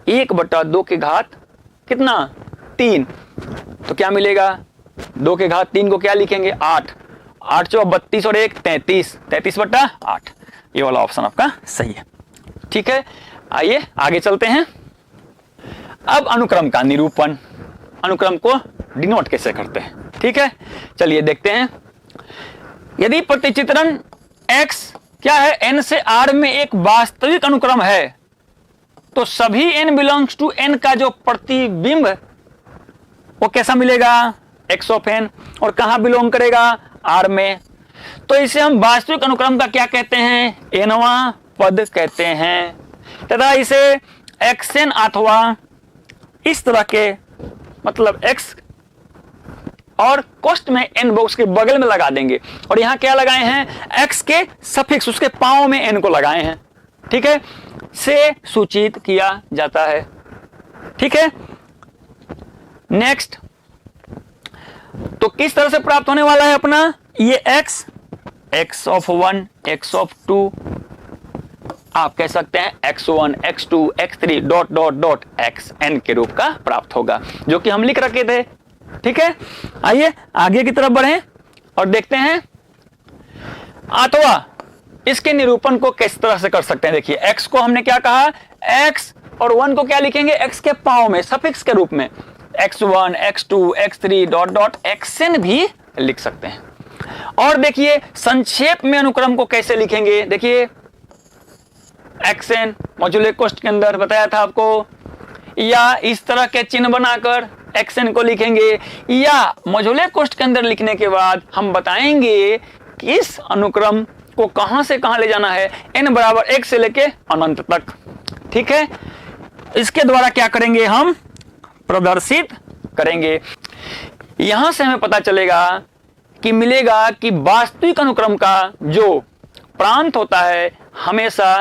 1/2 के घात कितना 3, तो क्या मिलेगा 2 के घात 3 को क्या लिखेंगे 8, 8 चौ 32 और 1 33, 33/8। ये वाला ऑप्शन आपका सही है। ठीक है, आइए आगे चलते हैं। अब अनुक्रम का निरूपण, अनुक्रम को डिनोट कैसे करते हैं। ठीक है, चलिए देखते हैं। यदि प्रतिचित्रण x क्या है n से r में एक वास्तविक अनुक्रम है तो सभी n बिलोंग्स टू n का जो प्रतिबिंब वो कैसा मिलेगा x ऑफ n, और कहां बिलोंग करेगा r में, तो इसे हम वास्तविक अनुक्रम का क्या कहते हैं nवां पद कहते हैं, तथा इसे xn अथवा इस तरह के मतलब x और कोष्ठ में n बॉक्स के बगल में लगा देंगे, और यहां क्या लगाए हैं x के सफिक्स उसके पांव में n को लगाए हैं। ठीक है, से सूचित किया जाता है। ठीक है, नेक्स्ट, तो किस तरह से प्राप्त होने वाला है अपना ये x ऑफ 1 x ऑफ 2, आप कह सकते हैं x1 x2 x3 dot dot dot xn के रूप का प्राप्त होगा, जो कि हम लिख रखे थे। ठीक है, आइए आगे की तरफ बढ़ें और देखते हैं अथवा इसके निरूपण को किस तरह से कर सकते हैं। देखिए x को हमने क्या कहा, x और 1 को क्या लिखेंगे x के पांव में सफिक्स के रूप में x1 x2 x3 dot dot xn भी लिख सकते हैं। और देखिए संक्षेप में अनुक्रम को कैसे लिखेंगे, देखिए xn मौजूले कोष्ठ के अंदर बताया था आपको, या इस तरह के चिन्ह बनाकर xn को लिखेंगे, या मौजूले कोष्ठ के अंदर लिखने के बाद हम बताएंगे कि इस अनुक्रम को कहां से कहां ले जाना है, n बराबर 1 से लेके अनंत तक। ठीक है, इसके द्वारा क्या करेंगे हम प्रदर्शित करेंगे। यहां से हमें पता चलेगा कि मिलेगा कि वास्तविक अनुक्रम का जो प्रांत होता है हमेशा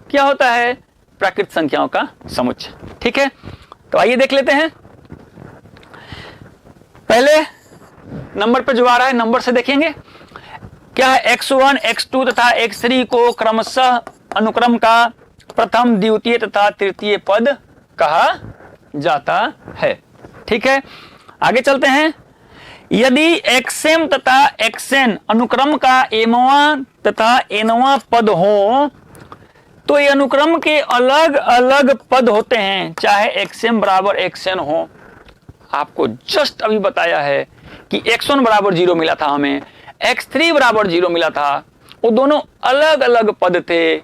क्या होता है प्राकृत संख्याओं का समुच्चय। ठीक है, तो आइए देख लेते हैं। पहले नंबर पे जो आ रहा है नंबर से देखेंगे क्या है, x1 x2 तथा x3 को क्रमशः अनुक्रम का प्रथम द्वितीय तथा तृतीय पद कहा जाता है। ठीक है, आगे चलते हैं। यदि xm तथा xn अनुक्रम का mवां तथा nवां पद हो तो ये अनुक्रम के अलग अलग पद होते हैं, चाहे xm बराबर xn हो। आपको जस्ट अभी बताया है कि x1 बराबर 0 मिला था, हमें x3 बराबर 0 मिला था, वो दोनों अलग अलग पद थे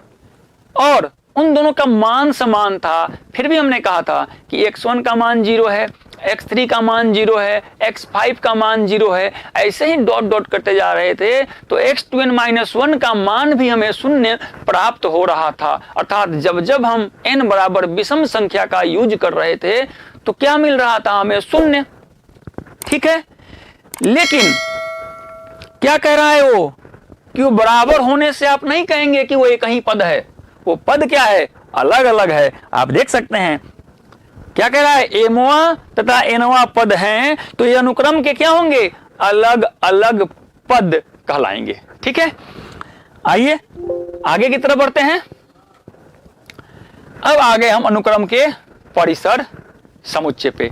और उन दोनों का मान समान था। फिर भी हमने कहा था कि x1 का मान 0 है, x3 का मान 0 है, x5 का मान 0 है, ऐसे ही डॉट डॉट करते जा रहे थे, तो x2n-1 का मान भी हमें शून्य प्राप्त हो रहा था। अर्थात जब जब हम n बराबर विषम संख्या का यूज कर रहे थे तो क्या मिल रहा था हमें शून्य। ठीक है, लेकिन क्या कह रहा है वो कि वो बराबर होने से आप नहीं कहेंगे कि वो एक ही पद है, वो पद क्या है अलग अलग है। आप देख सकते हैं क्या कह रहा है, एमवां तथा एनवां पद हैं तो ये अनुक्रम के क्या होंगे अलग अलग पद कहलाएंगे। ठीक है, आइए आगे की तरफ बढ़ते हैं। अब आगे हम अनुक्रम के परिसर समुच्चय पे,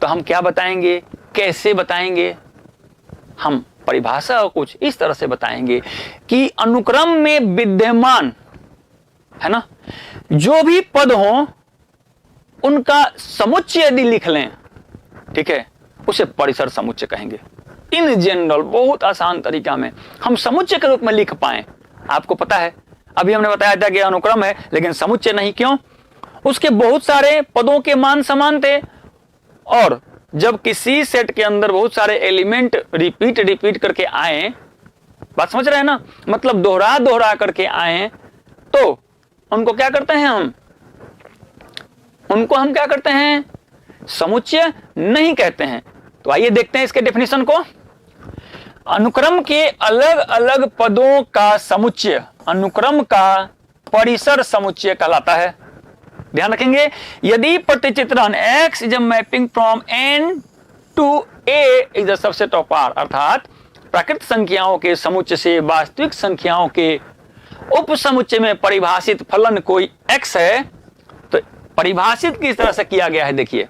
तो हम क्या बताएंगे कैसे बताएंगे, हम परिभाषा कुछ इस तरह से बताएंगे कि अनुक्रम में विद्यमान है ना जो भी पद हो उनका समुच्चय यदि लिख लें, ठीक है, उसे परिसर समुच्चय कहेंगे। इन जनरल बहुत आसान तरीका में हम समुच्चय के रूप में लिख पाए। आपको पता है अभी हमने बताया था कि अनुक्रम है लेकिन समुच्चय नहीं, क्यों, उसके बहुत सारे पदों के मान समान थे और जब किसी सेट के अंदर बहुत सारे एलिमेंट रिपीट करके आए, बात समझ रहे हैं ना, मतलब दोहरा दोहरा करके आए, तो उनको क्या करते हैं हम क्या करते हैं समुच्चय नहीं कहते हैं। तो आइए देखते हैं इसके डेफिनेशन को। अनुक्रम के अलग अलग पदों का समुच्चय अनुक्रम का परिसर समुच्चय कहलाता है। ध्यान रखेंगे, यदि प्रतिचित्रण x is a mapping from n to a is a subset of r, अर्थात प्राकृत संख्याओं के समुच्चय से वास्तविक संख्याओं के उप समुच्चय में परिभाषित फलन कोई x है, तो परिभाषित किस तरह से किया गया है, देखिए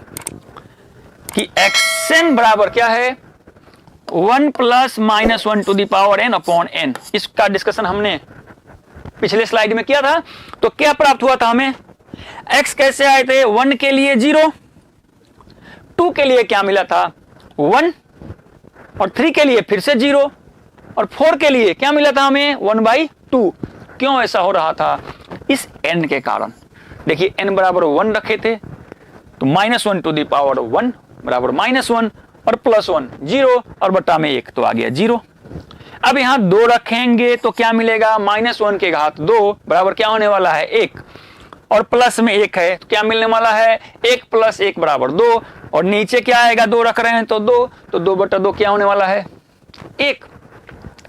कि xn बराबर क्या है 1 plus minus 1 to the power n upon n। इसका डिस्कशन हमने पिछले स्लाइड में किया था। तो क्या प्राप्त हुआ था हमें, x कैसे आए थे, 1 के लिए 0, 2 के लिए क्या मिला था 1, और 3 के लिए फिर से 0, और 4 के लिए क्या मिला था हमें 1/2। क्यों ऐसा हो रहा था, इस n के कारण। देखिए n बराबर 1 रखे थे तो -1 टू द पावर 1 बराबर -1 और +1 0 और बटा में 1 तो आ गया 0। अब यहां 2 रखेंगे तो क्या मिलेगा, -1 के घात 2 बराबर क्या होने वाला है 1, और प्लस में 1 है तो क्या मिलने वाला है 1 + 1 बराबर 2, और नीचे क्या आएगा 2 रख रहे हैं तो 2, तो 2/2 क्या होने वाला है 1।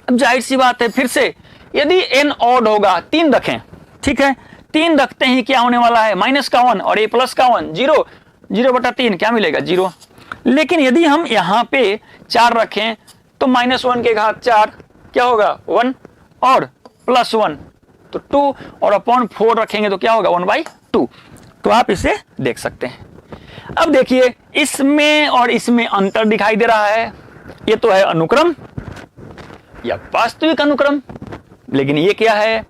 अब जाहिर सी बात है, फिर से यदि n ऑड होगा 3 रखें, ठीक है, 3 रखते ही क्या होने वाला है -1 और a + 1 0, 0/3 क्या मिलेगा 0। लेकिन यदि हम यहाँ पे 4 रखें तो -1 के घात 4 क्या होगा 1 और +1 तो 2, और अपॉन 4 रखेंगे तो क्या होगा 1/2। तो आप इसे देख सकते हैं। अब देखिए इसमें और इसमें अंतर दिखाई दे रहा है। ये तो है अनुक्रम या वास्तविक अनुक्रम, लेकिन ये क्या है,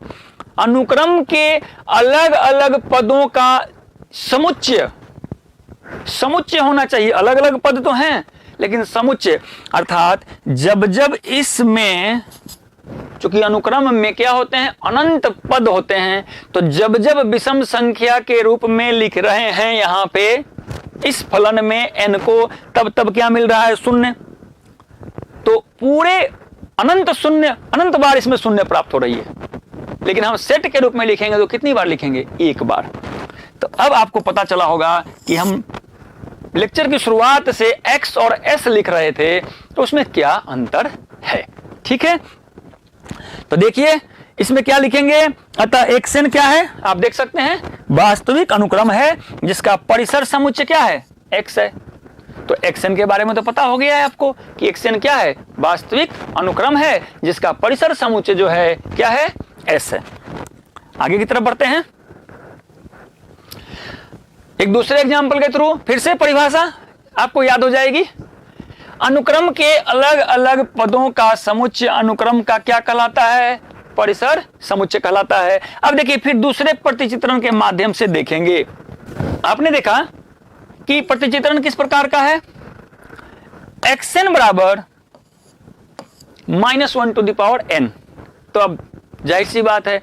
अनुक्रम के अलग अलग पदों का समुच्चय। समुच्चय होना चाहिए, अलग अलग पद तो हैं लेकिन समुच्चय, अर्थात जब जब इसमें, चूंकि अनुक्रम में क्या होते हैं अनंत पद होते हैं, तो जब जब विषम संख्या के रूप में लिख रहे हैं यहां पे इस फलन में n को, तब तब क्या मिल रहा है 0। तो पूरे अनंत शून्य, अनंत बार इसमें शून्य प्राप्त हो रही है। लेकिन हम सेट के रूप में लिखेंगे तो कितनी बार लिखेंगे, 1 बार। तो अब आपको पता चला होगा कि हम लेक्चर की शुरुआत से x और s लिख रहे थे तो उसमें क्या अंतर है, ठीक है। तो देखिए इसमें क्या लिखेंगे, अतः xn क्या है आप देख सकते हैं, वास्तविक अनुक्रम है जिसका परिसर समुच्चय क्या है x है। तो xn के बारे में तो पता हो गया है आपको कि xn क्या है, वास्तविक अनुक्रम है जिसका परिसर समुच्चय जो है क्या है s है। आगे की तरफ बढ़ते हैं, एक दूसरे एग्जाम्पल के थ्रू फिर से परिभाषा आपको याद हो जाएगी। अनुक्रम के अलग अलग पदों का समुच्चय अनुक्रम का क्या कहलाता है, परिसर समुच्चय कहलाता है। अब देखिए फिर दूसरे प्रतिचित्रण के माध्यम से देखेंगे। आपने देखा कि प्रतिचित्रण किस प्रकार का है, xn बराबर -1 टू द पावर n। तो अब जाहिर सी बात है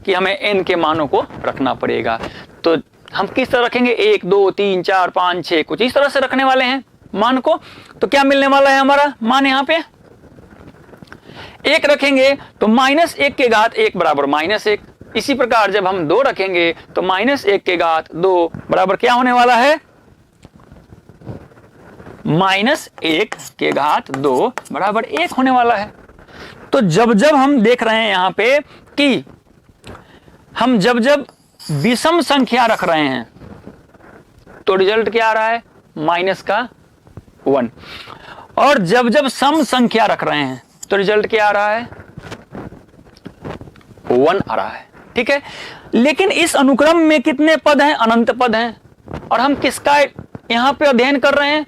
कि हमें n के मानों को रखना पड़ेगा। तो हम किस तरह रखेंगे, 1 2 3 4 5 6 कुछ इस तरह से रखने वाले हैं मान को। तो क्या मिलने वाला है हमारा मान, यहाँ पे 1 रखेंगे तो -1 के घात 1 बराबर -1। इसी प्रकार जब हम 2 रखेंगे तो -1 के घात 2 बराबर क्या होने वाला है, -1 के घात 2 बराबर 1 होने वाला है। तो जब जब हम देख रहे हैं यहाँ पे कि हम जब जब विषम संख्या रख रहे हैं तो रिजल्ट क्या आ रहा है -1, और जब जब सम संख्या रख रहे हैं तो रिजल्ट क्या आ रहा है 1 आ रहा है, ठीक है। लेकिन इस अनुक्रम में कितने पद हैं, अनंत पद हैं, और हम किसका यहां पे अध्ययन कर रहे हैं,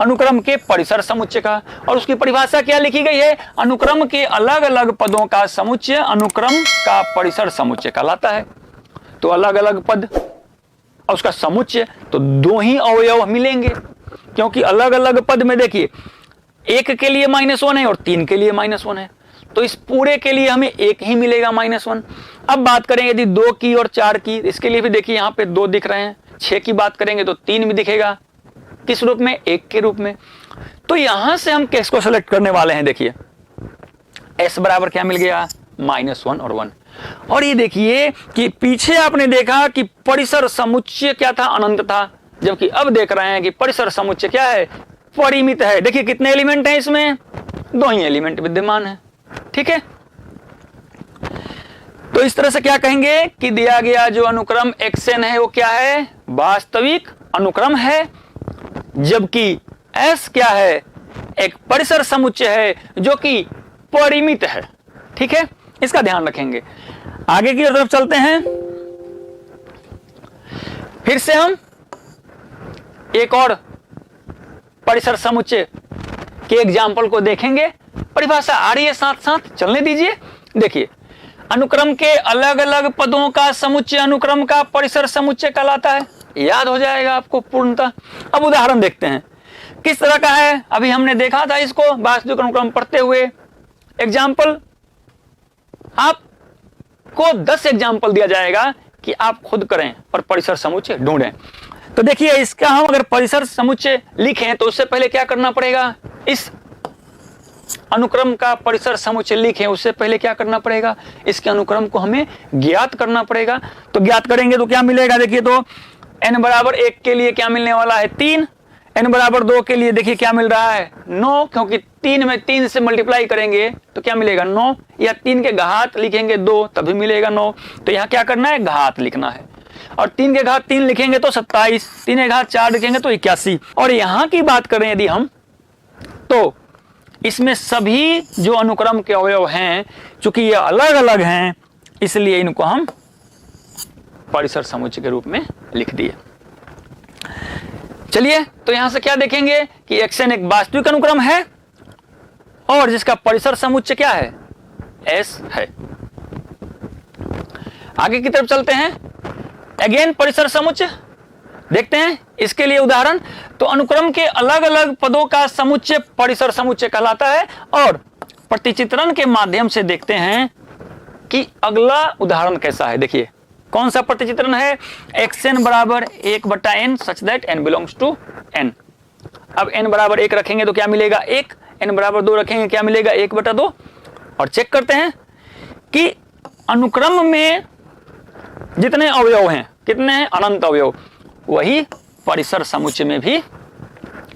अनुक्रम के परिसर समुच्चय का। और उसकी परिभाषा क्या लिखी गई है, अनुक्रम के अलग अलग पदों का समुच्चय अनुक्रम का परिसर समुच्चय कहलाता है। तो अलग अलग पद और उसका समुच्चय तो 2 ही अवयव मिलेंगे, क्योंकि अलग अलग पद में देखिए 1 के लिए -1 है और 3 के लिए -1 है। तो इस पूरे के लिए हमें 1 ही मिलेगा -1। अब बात करें यदि 2 की और 4 की, इसके लिए भी देखिए यहाँ पे 2 दिख रहे हैं। 6 की बात करेंगे तो 3 भी दिखेगा, किस रूप में, 1 के रूप में। तो यहां से हम किसको सेलेक्ट करने वाले हैं, देखिए s बराबर क्या मिल गया -1 और 1। और ये देखिए कि पीछे आपने देखा कि परिसर समुच्चय क्या था, अनंत था, जबकि अब देख रहे हैं कि परिसर समुच्चय क्या है, परिमित है। देखिए कितने एलिमेंट हैं इसमें, 2 ही एलिमेंट विद्यमान है, ठीक है। तो इस तरह से क्या कहेंगे कि दिया गया जो अनुक्रम xn है वो क्या है, वास्तविक अनुक्रम है, जबकि s क्या है, एक परिसर समुच्चय है जो कि परिमित है, ठीक है। इसका ध्यान रखेंगे। आगे की तरफ चलते हैं। फिर से हम एक और परिसर समुच्चय के एग्जाम्पल को देखेंगे। परिभाषा आ रही है, साथ साथ चलने दीजिए। देखिए, अनुक्रम के अलग अलग पदों का समुच्चय अनुक्रम का परिसर समुच्चय कहलाता है। याद हो जाएगा आपको पूर्णतः। अब उदाहरण देखते हैं किस तरह का है। अभी हमने देखा था इसको वास्तविक अनुक्रम पढ़ते हुए। एग्जाम्पल आपको 10 एग्जाम्पल दिया जाएगा कि आप खुद करें और परिसर समुच्चय ढूंढें। तो देखिए, इसका हम अगर परिसर समुच्चय लिखें तो उससे पहले क्या करना पड़ेगा, इस अनुक्रम का परिसर समुच्चय लिखें उससे पहले क्या करना पड़ेगा, इसके अनुक्रम को हमें ज्ञात करना पड़ेगा। तो ज्ञात करेंगे तो क्या मिलेगा, देखिए तो n बराबर 1 के लिए क्या मिलने वाला है 3, n बराबर 2 के लिए देखिए क्या मिल रहा है 9, क्योंकि 3 में 3 से मल्टीप्लाई करेंगे तो क्या मिलेगा 9, या 3 के घात लिखेंगे 2 तभी मिलेगा 9। तो यहाँ क्या करना है, घात लिखना है। और 3 के घात 3 लिखेंगे तो 27, 3 के घात 4 लिखेंगे तो 81। और यहाँ की बात करें यदि हम, तो इसमें सभी जो अनुक्रम के अवयव हैं, चूंकि ये अलग अलग हैं, इसलिए इनको हम परिसर समुच्चय के रूप में लिख दिए। चलिए, तो यहां से क्या देखेंगे कि xn एक वास्तविक अनुक्रम है और जिसका परिसर समुच्चय क्या है, s है। आगे की तरफ चलते हैं। अगेन परिसर समुच्चय देखते हैं। इसके लिए उदाहरण, तो अनुक्रम के अलग अलग पदों का समुच्चय परिसर समुच्चय कहलाता है। और प्रतिचित्रण के माध्यम से देखते हैं कि अगला उदाहरण कैसा है। देखिए कौन सा प्रतिचित्रण है, xn बराबर 1/n such that n belongs to n। अब n बराबर 1 रखेंगे तो क्या मिलेगा 1, n बराबर 2 रखेंगे क्या मिलेगा 1/2। और चेक करते हैं कि अनुक्रम में जितने अवयव हैं, कितने हैं, अनंत अवयव, वही परिसर समुच्चय में भी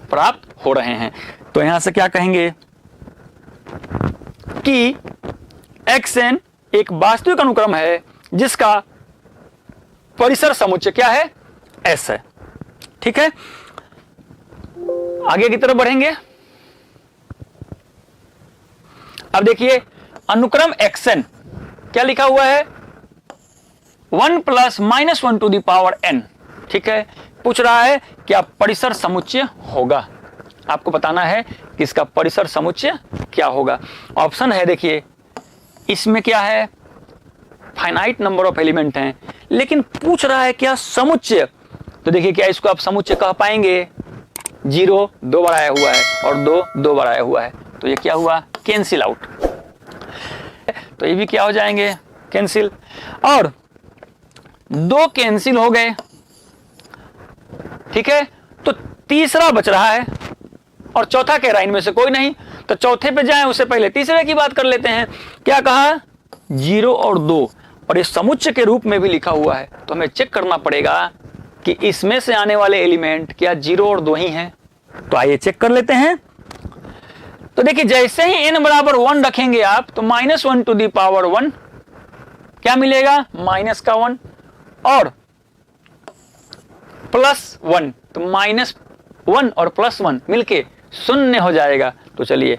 प्राप्त हो रहे हैं। तो यहां से क्या कहेंगे कि xn एक वास्तविक अनुक्रम है जिसका परिसर समुच्चय क्या है, s है। ठीक है, आगे की तरफ बढ़ेंगे। अब देखिए अनुक्रम xn क्या लिखा हुआ है, 1 + -1 टू द पावर n। ठीक है, पूछ रहा है क्या परिसर समुच्चय होगा, आपको बताना है कि इसका परिसर समुच्चय क्या होगा। ऑप्शन है, देखिए इसमें क्या है, फाइनाइट नंबर ऑफ एलिमेंट हैं, लेकिन पूछ रहा है क्या समुच्चय। तो देखिए क्या इसको आप समुच्चय कह पाएंगे, 0 2 बार आया हुआ है और 2 2 बार आया हुआ है, तो ये क्या हुआ, कैंसिल आउट। तो ये भी क्या हो जाएंगे, कैंसिल। और 2 कैंसिल हो गए। ठीक है, तो तीसरा बच रहा है और चौथा कह रहा है इनमें से कोई नहीं। तो चौथे पे जाएं उससे पहले तीसरे की बात कर लेते हैं। क्या कहा, 0 और 2, और ये समुच्चय के रूप में भी लिखा हुआ है। तो हमें चेक करना पड़ेगा कि इसमें से आने वाले एलिमेंट क्या 0 और 2 ही हैं। तो आइए चेक कर लेते हैं। तो देखिए जैसे ही n बराबर 1 रखेंगे आप, तो -1 टू द पावर 1 क्या मिलेगा, माइनस का 1, और +1, तो -1 और +1 मिलके 0 हो जाएगा। तो चलिए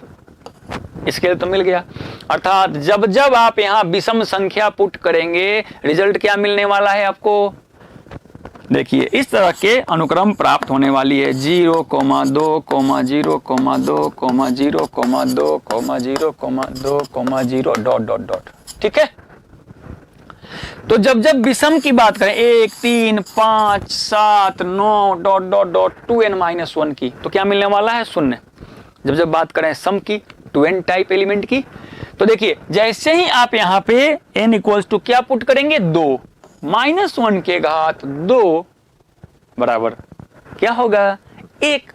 इसके लिए तो मिल गया। अर्थात जब जब आप यहां विषम संख्या पुट करेंगे, रिजल्ट क्या मिलने वाला है आपको, देखिए इस तरह के अनुक्रम प्राप्त होने वाली है, 0, 2, 0, 2, 0, 2, 0, 0, ... ठीक है। तो जब जब विषम की बात करें, 1, 3, 5, 7, 9, ... 2n-1 की, तो क्या मिलने वाला है, 0। जब जब बात करें सम की, 2n टाइप एलिमेंट की, तो देखिए जैसे ही आप यहां पे n = क्या पुट करेंगे, 2, -1 के घात 2 बराबर क्या होगा, 1,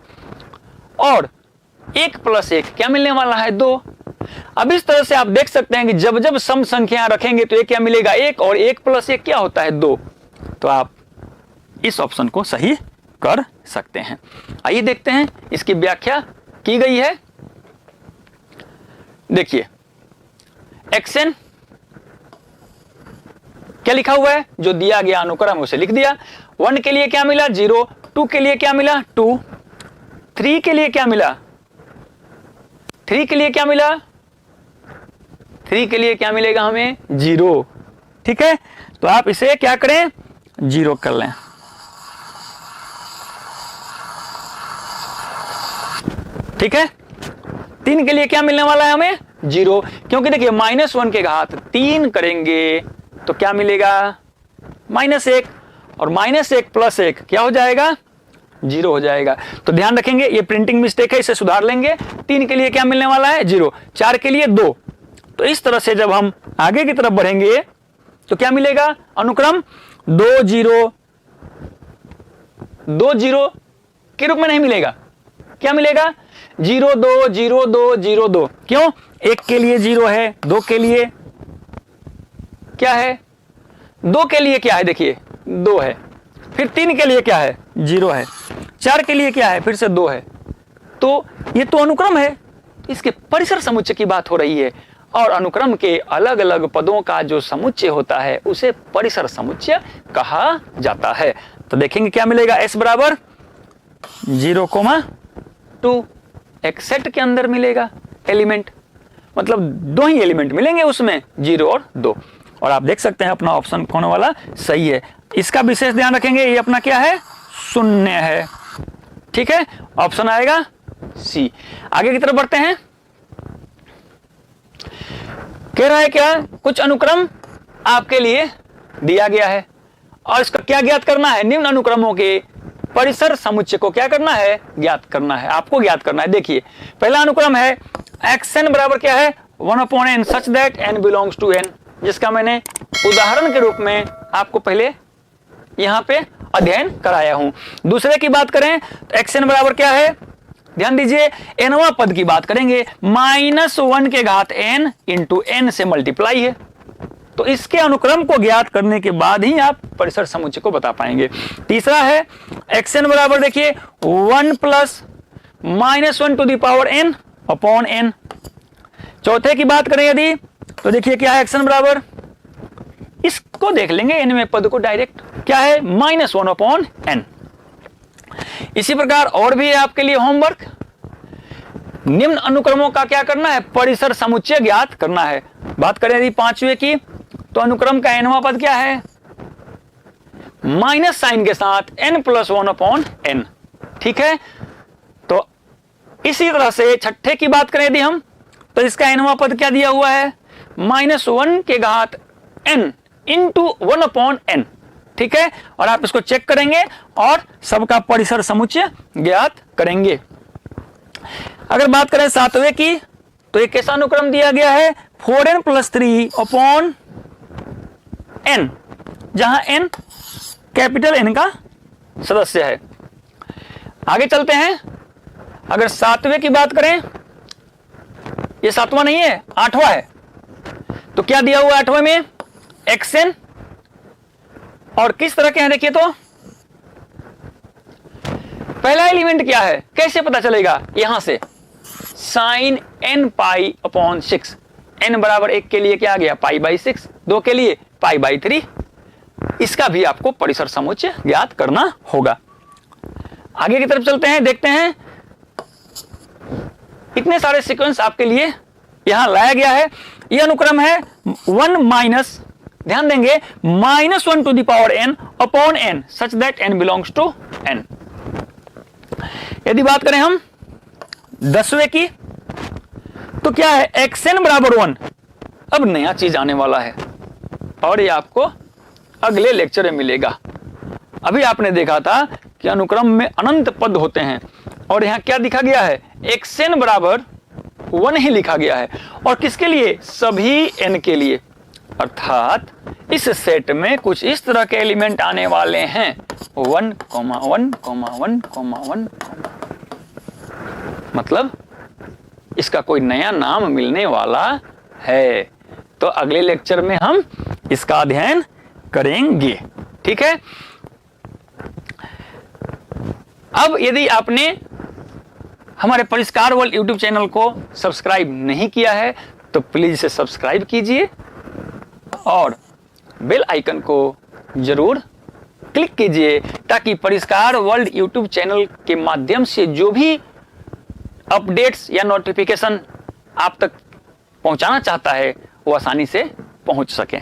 और 1 + 1 क्या मिलने वाला है, 2। अब इस तरह से आप देख सकते हैं कि जब जब सम संख्या रखेंगे तो ये क्या मिलेगा, 1, और 1 + 1 क्या होता है, 2। तो आप इस ऑप्शन को सही कर सकते हैं। आइए देखते हैं इसकी व्याख्या की गई है। देखिए xn क्या लिखा हुआ है, जो दिया गया अनुक्रम उसे लिख दिया। 1 के लिए क्या मिला, 0, 2 के लिए क्या मिला, 2, 3 के लिए क्या मिला, 3 के लिए क्या मिला, 3 के लिए क्या मिलेगा हमें, 0। ठीक है, तो आप इसे क्या करें, 0 कर लें। ठीक है, 3 के लिए क्या मिलने वाला है हमें 0, क्योंकि देखिए -1 के घात 3 करेंगे तो क्या मिलेगा -1, और -1 + 1 क्या हो जाएगा 0 हो जाएगा। तो ध्यान रखेंगे ये प्रिंटिंग मिस्टेक है, इसे सुधार लेंगे। 3 के लिए क्या मिलने वाला है 0, 4 के लिए 2। तो इस तरह से जब हम आगे की तरफ बढ़ेंगे तो क्या मिलेगा, अनुक्रम 2 0 2 0 के रूप में नहीं मिलेगा, क्या मिलेगा 0 2 0 2 0 2। क्यों, 1 के लिए 0 है, 2 के लिए क्या है, 2 के लिए क्या है, देखिए 2 है, फिर 3 के लिए क्या है 0 है, 4 के लिए क्या है फिर से 2 है। तो ये तो अनुक्रम है, इसके परिसर समुच्चय की बात हो रही है, और अनुक्रम के अलग अलग पदों का जो समुच्चय होता है उसे परिसर समुच्चय कहा जाता है। तो देखेंगे क्या मिलेगा, s बराबर 0,2 एक सेट के अंदर मिलेगा एलिमेंट, मतलब 2 ही एलिमेंट मिलेंगे उसमें 0 और 2। और आप देख सकते हैं अपना ऑप्शन कौन वाला सही है। इसका विशेष ध्यान रखेंगे, ये अपना क्या है 0 है, ठीक है, ऑप्शन आएगा सी। आगे की तरफ बढ़ते हैं, कह रहा है क्या, कुछ अनुक्रम आपके लिए दिया गया है और इसका क्या ज्ञात करना है, निम्न अनुक्रमों के परिसर समुच्चय को क्या करना है, ज्ञात करना है, आपको ज्ञात करना है। देखिए पहला अनुक्रम है xn बराबर क्या है 1/n such that n belongs to n, जिसका मैंने उदाहरण के रूप में आपको पहले यहां पे अध्ययन कराया हूं। दूसरे की बात करें तो xn बराबर क्या है, ध्यान दीजिए nवां पद की बात करेंगे, -1 के घात n इंटू n से मल्टीप्लाई है। तो इसके अनुक्रम को ज्ञात करने के बाद ही आप परिसर समुच्चय को बता पाएंगे। तीसरा है xn बराबर देखिए 1 + -1 to the power n upon n। चौथे की बात करें यदि तो देखिए क्या है xn बराबर, इसको देख लेंगे n में पद को डायरेक्ट, क्या है -1/n। इसी प्रकार और भी आपके लिए होमवर्क, निम्न अनुक्रमों का क्या करना है, परिसर समुच्चय ज्ञात करना है। बात करें यदि 5वें की तो अनुक्रम का nवां पद क्या है, माइनस साइन के साथ n + 1/n, ठीक है। तो इसी तरह से छठे की बात करें यदि हम तो इसका nवां पद क्या दिया हुआ है, -1 के घात n इंटू 1/n, ठीक है। और आप इसको चेक करेंगे और सबका परिसर समुच्चय ज्ञात करेंगे। अगर बात करें 7वें की तो एक कैसा अनुक्रम दिया गया है 4n + 3/n, जहां n कैपिटल N का सदस्य है। आगे चलते हैं, अगर 7वें की बात करें, ये 7वां नहीं है 8वां है, तो क्या दिया हुआ 8वें में xn, और किस तरह के हैं देखिए तो पहला एलिमेंट क्या है, कैसे पता चलेगा, यहां से sin n π/6, n बराबर 1 के लिए क्या आ गया π/6, 2 के लिए π/3। इसका भी आपको परिसर समुच्चय ज्ञात करना होगा। आगे की तरफ चलते हैं, देखते हैं इतने सारे सीक्वेंस आपके लिए यहां लाया गया है। यह अनुक्रम है 1 ध्यान देंगे -1 to the power n upon n such that n belongs to n। यदि बात करें हम 10वें की तो क्या है xn बराबर 1। अब नया चीज आने वाला है और ये आपको अगले लेक्चर में मिलेगा। अभी आपने देखा था कि अनुक्रम में अनंत पद होते हैं और यहां क्या लिखा गया है, xn बराबर 1 ही लिखा गया है, और किसके लिए, सभी n के लिए। अर्थात इस सेट में कुछ इस तरह के एलिमेंट आने वाले हैं 1, 1, 1, 1, मतलब इसका कोई नया नाम मिलने वाला है। तो अगले लेक्चर में हम इसका अध्ययन करेंगे, ठीक है। अब यदि आपने हमारे परिष्कार वर्ल्ड यूट्यूब चैनल को सब्सक्राइब नहीं किया है तो प्लीज इसे सब्सक्राइब कीजिए और बेल आइकन को जरूर क्लिक कीजिए, ताकि परिष्कार वर्ल्ड यूट्यूब चैनल के माध्यम से जो भी अपडेट्स या नोटिफिकेशन आप तक पहुंचाना चाहता है वो आसानी से पहुंच सके।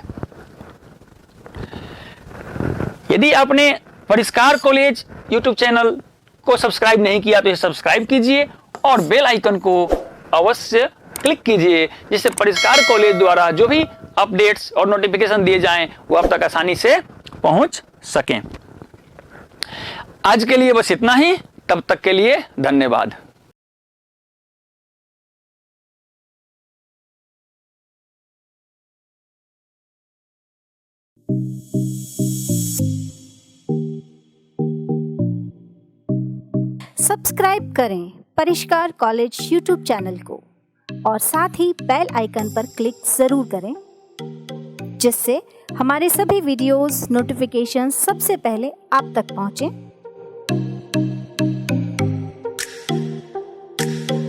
यदि आपने परिष्कार कॉलेज यूट्यूब चैनल को सब्सक्राइब नहीं किया तो इसे सब्सक्राइब कीजिए और बेल आइकन को अवश्य क्लिक कीजिए, जिससे परिष्कार कॉलेज द्वारा जो भी अपडेट्स और नोटिफिकेशन दिए जाएं वो आप तक आसानी से पहुंच सकें। आज के लिए बस इतना ही, तब तक के लिए धन्यवाद। सब्सक्राइब करें परिष्कार कॉलेज यूट्यूब चैनल को और साथ ही बेल आइकन पर क्लिक जरूर करें, जिससे हमारे सभी वीडियोस नोटिफिकेशन सबसे पहले आप तक पहुंचे।